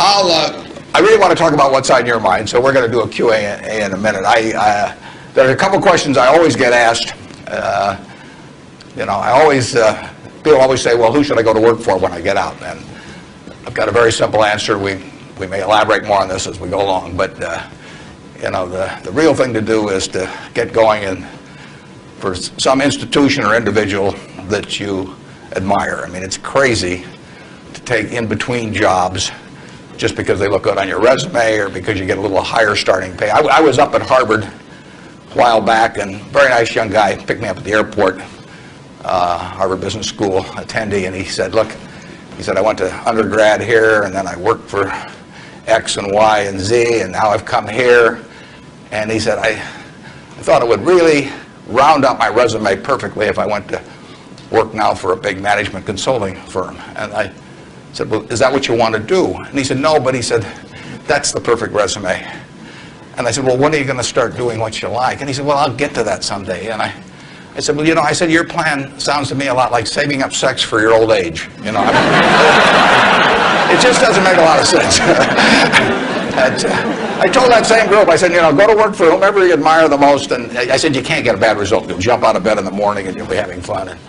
I really want to talk about what's on your mind, so we're going to do a Q&A in a minute. There are a couple questions I always get asked. People always say, well, who should I go to work for when I get out? And I've got a very simple answer. We may elaborate more on this as we go along, but the real thing to do is to get going in for some institution or individual that you admire. I mean, it's crazy to take in-between jobs just because they look good on your resume or because you get a little higher starting pay. I was up at Harvard a while back, and a very nice young guy picked me up at the airport, Harvard Business School attendee, and he said, look, I went to undergrad here, and then I worked for X and Y and Z, and now I've come here. And he said, I thought it would really round up my resume perfectly if I went to work now for a big management consulting firm. And I said, well, is that what you want to do? And he said, no, but he said, that's the perfect resume. And I said, well, when are you going to start doing what you like? And he said, well, I'll get to that someday. And I said, well, your plan sounds to me a lot like saving up sex for your old age. It just doesn't make a lot of sense. I told that same group, I said, go to work for whomever you admire the most. And I said, you can't get a bad result. You'll jump out of bed in the morning and you'll be having fun. And